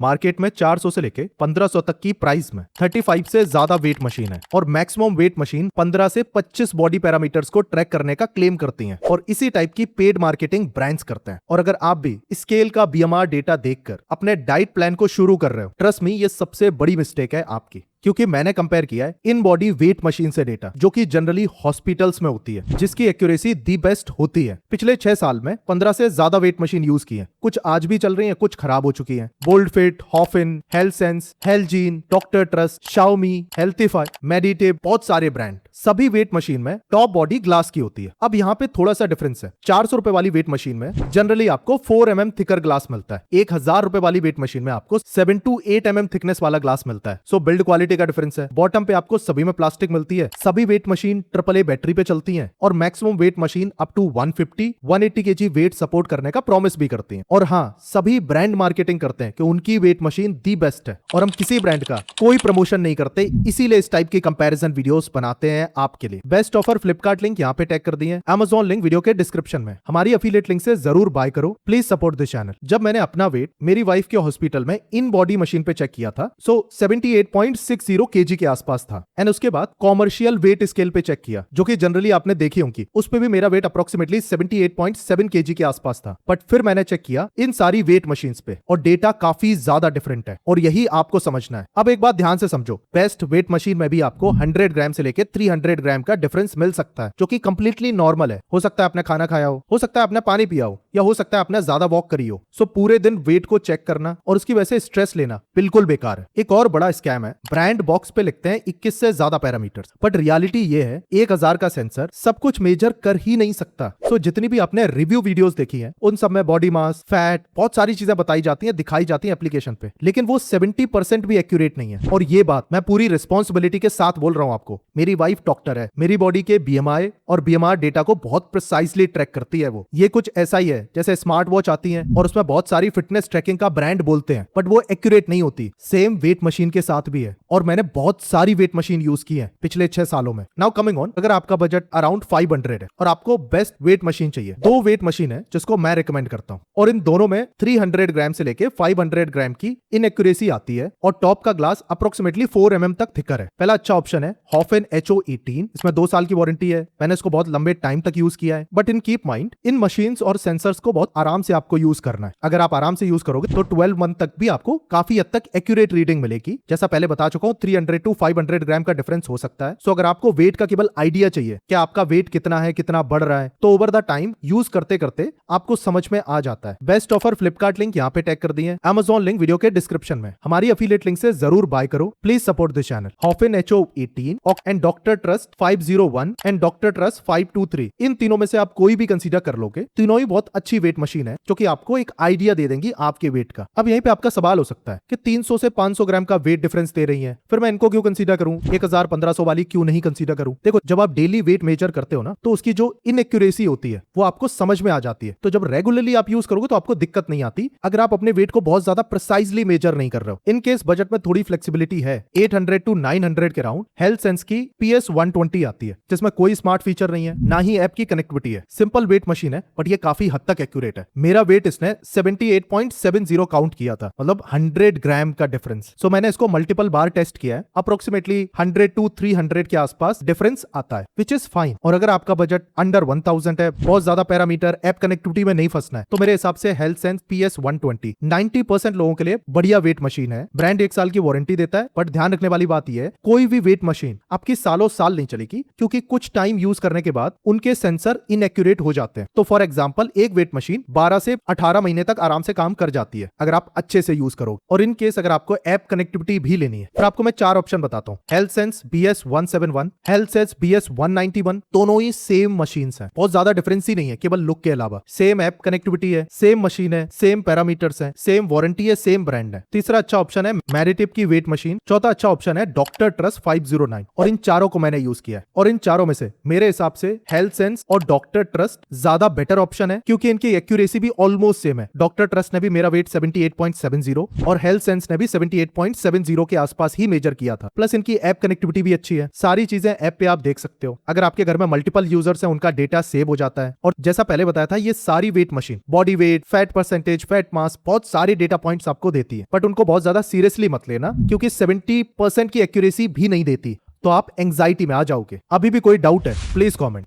Market में 400 से लेके 1500 तक की प्राइस में 35 से ज्यादा वेट मशीन है और मैक्सिमम वेट मशीन 15 से 25 बॉडी पैरामीटर्स को ट्रैक करने का क्लेम करती हैं और इसी टाइप की पेड मार्केटिंग ब्रांड्स करते हैं। और अगर आप भी स्केल का बीएमआर डेटा देखकर अपने डाइट प्लान को शुरू कर रहे हो, ट्रस्ट मी, ये सबसे बड़ी मिस्टेक है आपकी, क्योंकि मैंने कंपेयर किया है इन बॉडी वेट मशीन से डेटा जो कि जनरली हॉस्पिटल्स में होती है, जिसकी एक्यूरेसी दी बेस्ट होती है। पिछले 6 साल में 15 से ज्यादा वेट मशीन यूज की है, कुछ आज भी चल रही हैं, कुछ खराब हो चुकी हैं। Boldfit, Hoffen, healthsense, Healthgenie, doctor trust, Xiaomi, Healthify, Meditive, बहुत सारे ब्रांड, सभी वेट मशीन में टॉप बॉडी ग्लास की होती है। अब यहाँ पे थोड़ा सा डिफरेंस है। 400 रुपए वाली वेट मशीन में जनरली आपको 4 mm थिकर ग्लास मिलता है। 1000 रुपए वाली वेट मशीन में आपको 7 to 8 mm थिकनेस वाला ग्लास मिलता है। सो बिल्ड क्वालिटी का डिफरेंस है। बॉटम पे आपको सभी में प्लास्टिक मिलती है। सभी वेट मशीन AAA बैटरी पे चलती हैं और maximum weight machine up to 150-180 kg weight support करने का प्रॉमिस भी करती हैं। और हाँ, सभी ब्रांड मार्केटिंग करते हैं कि उनकी वेट मशीन दी बेस्ट है और हम किसी ब्रांड का कोई प्रमोशन नहीं करते, इसीलिए इस टाइप की कंपैरिजन वीडियोस बनाते हैं आपके लिए। बेस्ट ऑफर फ्लिपकार्ट लिंक यहाँ पे टैग कर दिए हैं, Amazon लिंक वीडियो के डिस्क्रिप्शन में। हमारी अफिलिएट लिंक से जरूर बाय करो, प्लीज सपोर्ट दिस चैनल। जब मैंने अपना वेट मेरी वाइफ के हॉस्पिटल में इन बॉडी मशीन पे चेक किया था, सो 78.60 kg के आसपास था। एंड उसके बाद कॉमर्शियल वेट स्केल पे चेक किया, जो कि जनरली आपने देखी होंगी, उस पे भी मेरा वेट अप्रोक्सीमेटली 78.7 kg के आसपास था। बट फिर मैंने चेक किया इन सारी वेट मशीन्स पे और डेटा काफी ज्यादा डिफरेंट है और यही आपको समझना है। अब एक बात ध्यान से समझो, बेस्ट वेट मशीन में भी आपको 100 ग्राम से लेके 300 ग्राम का डिफरेंस मिल सकता है, जो कि कंप्लीटली नॉर्मल है। हो सकता है आपने खाना खाया हो सकता है आपने पानी पिया हो, या हो सकता है आपने ज्यादा वॉक करी हो। सो पूरे दिन वेट को चेक करना और उसकी वजह से स्ट्रेस लेना बिल्कुल बेकार है। एक और बड़ा स्कैम है, ब्रांड बॉक्स पे लिखते हैं 21 से ज्यादा पैरामीटर्स, बट रियलिटी ये है 1000 का सेंसर सब कुछ मेजर कर ही नहीं सकता। सो जितनी भी आपने रिव्यू वीडियोस देखी हैं, उन सब में बॉडी मास, फैट, बहुत सारी चीजें बताई जाती हैं, दिखाई जाती हैं एप्लीकेशन पे, लेकिन वो 70% भी एक्यूरेट नहीं है। और ये बात मैं पूरी रिस्पॉन्सिबिलिटी के साथ बोल रहा हूं आपको। मेरी वाइफ डॉक्टर है, मेरी बॉडी के बीएमआई और बीएमआर डेटा को बहुत प्रिसाइसली ट्रैक करती है। वो ये कुछ ऐसा ही है जैसे स्मार्ट वॉच आती है और उसमें बहुत सारी फिटनेस ट्रैकिंग का ब्रांड बोलते हैं, बट वो एक्यूरेट नहीं होती। सेम वेट मशीन के साथ भी है और मैंने बहुत सारी वेट मशीन यूज की है पिछले 6 सालों में। नाउ कमिंग ऑन, अगर आपका बजट अराउंड 500 है और आपको बेस्ट वेट मशीन चाहिए, 2 वेट मशीन है जिसको मैं रिकमेंड करता हूं और इन दोनों में 300 ग्राम से लेके 500 ग्राम की इनएक्यूरेसी आती है और टॉप का ग्लास अप्रोक्सीमेटली 4 mm तक थिकर है। पहला अच्छा ऑप्शन है हॉफिन HO18, इसमें 2 साल की वारंटी है। मैंने इसको बहुत लंबे टाइम तक यूज किया है, but in keep mind, in machines और सेंसर्स को बहुत आराम से आपको यूज करना है। अगर आप आराम से यूज करोगे तो 12 मंथ तक भी आपको काफी हद तक एक्यूरेट रीडिंग मिलेगी। जैसा पहले बता चुका हूं, 300 to 500 ग्राम का डिफरेंस हो सकता है। सो अगर आपको वेट का केवल आइडिया चाहिए कि आपका वेट कितना है, कितना बढ़ रहा है, तो ओवर द टाइम यूज करते करते आपको समझ में आ जाता है। बेस्ट ऑफर फ्लिपकार्ट लिंक यहाँ पे टैग कर दिए हैं, Amazon लिंक वीडियो के डिस्क्रिप्शन में। हमारी अफिलिएट लिंक से जरूर बाय करो, please support this channel. Hoffen HO18 and doctor trust 501 and doctor trust 523, इन तीनों में से आप कोई भी कंसीडर कर लोगे, तीनों ही बहुत अच्छी वेट मशीन है जो कि आपको एक आइडिया दे देंगी आपके वेट का। अब यहीं पे आपका सवाल हो सकता है कि 300 से 500 ग्राम का वेट डिफरेंस दे रही है, फिर मैं इनको क्यों कंसीडर करूं, 1000-1500 वाली क्यों नहीं कंसीडर करूं? देखो, जब आप डेली वेट मेजर करते हो ना, तो उसकी जो इनएक्यूरेसी होती है वो आपको समझ में आ जाती है। तो जब रेगुलरली आप यूज करोगे तो आपको दिक्कत नहीं आती, अगर आप अपने वेट को बहुत ज्यादा प्रिसाइजली मेजर नहीं कर रहे हो। इन केस बजट में थोड़ी फ्लेक्सिबिलिटी है, 800 to 900 के राउंड हेल्थ सेंस की PS120 आती है, जिसमें कोई स्मार्ट फीचर नहीं है, ना ही ऐप की कनेक्टिविटी है। सिंपल वेट मशीन है, बट ये काफी हद तक एक्यूरेट है। मेरा वेट इसने 78.70 काउंट किया था, मतलब 100 ग्राम का डिफरेंस। सो मैंने इसको मल्टीपल बार टेस्ट किया है, अप्रोक्सीमेटली 100 to 300 के आसपास डिफरेंस आता है, विच इज फाइन। और अगर आपका बजट अंडर 1000 है, बहुत ज्यादा पैरामीटर, ऐप कनेक्टिविटी में नहीं फंसना है, तो मेरे हिसाब से हेल्थ सेंस PS120 90% लोगों के लिए बढ़िया वेट मशीन है। ब्रांड 1 साल की वारंटी देता है, बट ध्यान रखने वाली बात यह है, कोई भी वेट मशीन आपकी सालों साल नहीं चलेगी, क्योंकि कुछ टाइम यूज करने के बाद उनके सेंसर इनएक्यूरेट हो जाते हैं। तो फॉर एग्जांपल, एक वेट मशीन 12 से 18 महीने तक आराम से काम कर जाती है अगर आप अच्छे से यूज करो। और इन केस अगर आपको ऐप कनेक्टिविटी भी लेनी है, फिर आपको मैं 4 ऑप्शन बताता हूं। Health sense BS171, health sense BS191, दोनों ही सेम मशीन्स हैं, बहुत ज्यादा डिफरेंस ही नहीं है केवल लुक के अलावा। सेम ऐप कनेक्टिविटी है, सेम मशीन है, सेम पैरामीटर्स है, सेम वारंटी है, सेम ब्रांड है। तीसरा अच्छा ऑप्शन है मेडिटेव की वेट मशीन। चौथा अच्छा ऑप्शन है डॉक्टर ट्रस्ट 509, और इन चारों को मैंने यूज किया है। और इन चारों में से मेरे हिसाब से हेल्थ सेंस और डॉक्टर ट्रस्ट ज्यादा बेटर ऑप्शन है, क्योंकि क्योंकि इनकी एक्यूरेसी भी ऑलमोस्ट सेम है। डॉक्टर ट्रस्ट ने भी मेरा वेट 78.70 और हेल्थ सेंस ने भी 78.70 के आसपास ही मेजर किया था। प्लस इनकी ऐप कनेक्टिविटी भी अच्छी है, सारी चीजें ऐप पे आप देख सकते हो। अगर आपके घर में मल्टीपल यूजर्स हैं उनका डेटा सेव हो जाता है। और जैसा पहले बताया था, ये सारी weight machine body weight, fat percentage, fat मास, बहुत सारे डेटा पॉइंट्स आपको देती है। बट उनको बहुत ज्यादा सीरियसली मत लेना, क्योंकि 70% की एक्यूरेसी भी नहीं देती, तो आप एंग्जाइटी में आ जाओगे। अभी भी कोई डाउट है प्लीज कॉमेंट।